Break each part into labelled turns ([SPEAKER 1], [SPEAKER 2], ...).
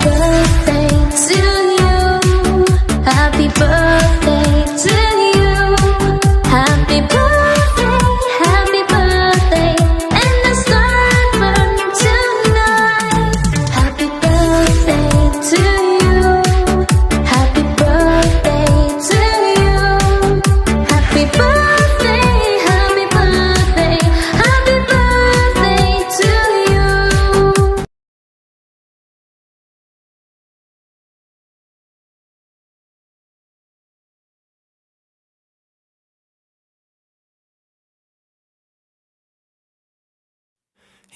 [SPEAKER 1] birthday to you. Happy birthday to you. Happy birthday, happy birthday. And the sun burn tonight. Happy birthday to you. Happy birthday to you. Happy birthday, happy birthday, happy birthday to you.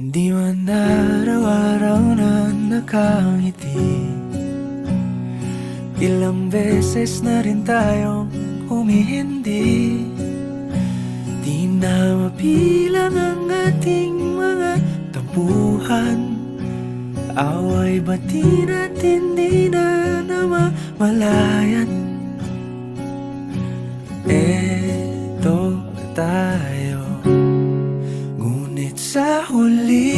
[SPEAKER 2] Hindi man araw-araw na nakangiti, ilang beses na rin tayong humihindi. Di na mabilang ang ating mga tampuhan, away bati natin di na namamalayan. Eto tayo, ngunit sa huli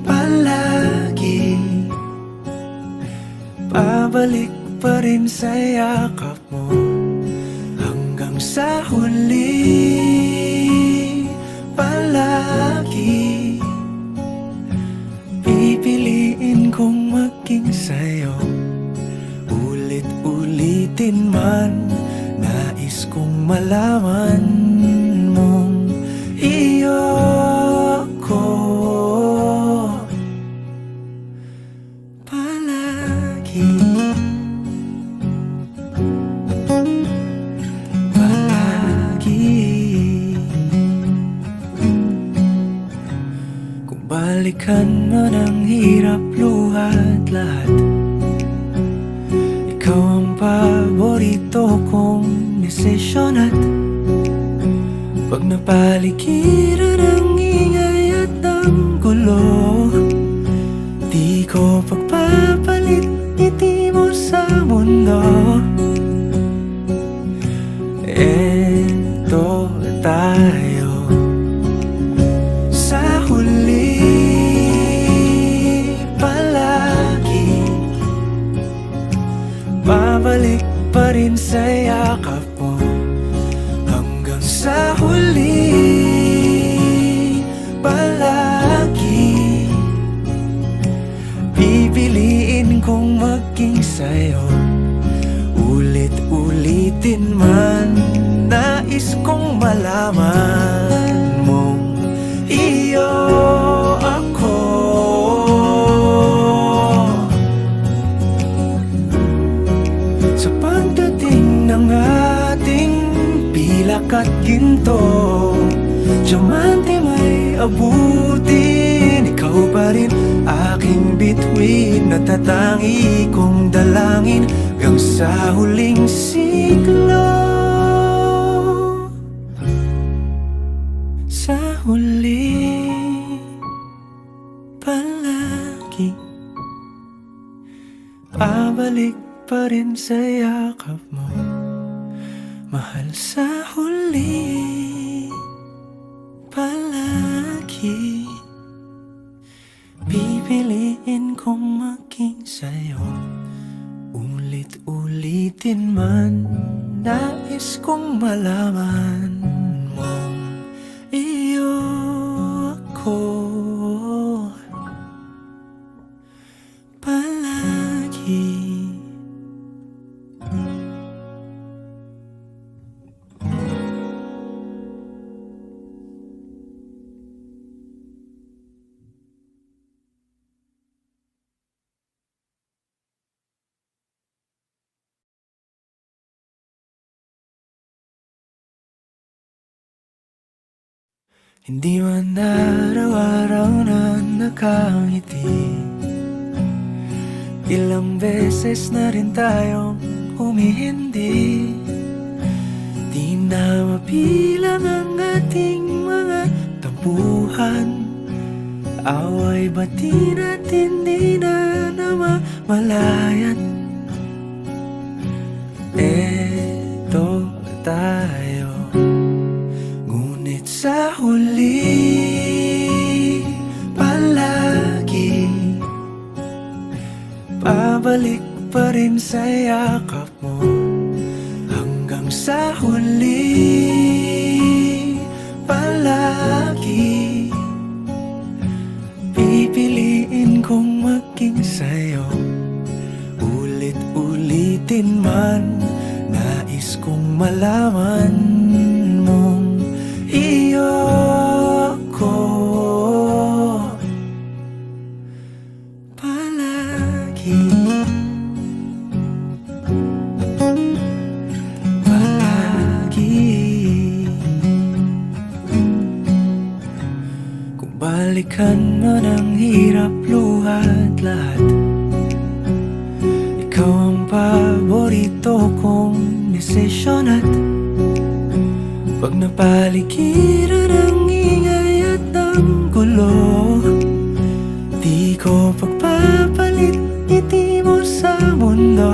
[SPEAKER 2] palagi pabalik pa rin sa yakap mo. Hanggang sa huli palagi pipiliin kong maging sa'yo. Ulit-ulitin man, nais kong malaman mong iyo ako palagi. Kung balikan man ang hirap, luhat lahat, ikaw ang paborito kong desisyon. At pag napaligiran ang ingay at ang gulo, di ko pagpapalit ngiti mo sa mundo. Eto tayo sa huli palagi, babalik pa rin sa yakap mo. Hanggang sa huli palagi pipiliin kong maging sa'yo. Ulit-ulitin man, nais kong malaman mong iyo ako. Sa pagdating ng ating pilak at ginto, diamante may abutin, ikaw pa rin aking bituin. Natatangi kong dalangin hanggang sa huling siglo. Sa huli palagi pabalik pa rin sa yakap mo, mahal. Sa huli palagi pipiliin kong maging sa'yo. Ulit-ulitin man, nais kong malaman mong iyo ako palagi. Hindi man araw-araw na nakangiti, ilang beses na rin tayong humihindi. Di na mabilang ang ating mga tampuhan, away bati natin di na namamalayan. Eto tayo, ngunit sa huli palagi rin sa yakap mo hanggang sa huli. Palagi pipiliin kong maging sa'yo. Ulit-ulitin man, nais kong malaman mong iyo ko palagi. Kung balikan man ang hirap, luhat lahat, ikaw ang paborito kong desisyon. At pag napaligiran ang ingay at ang gulo, di ko pagpapalit ngiti mo sa mundo.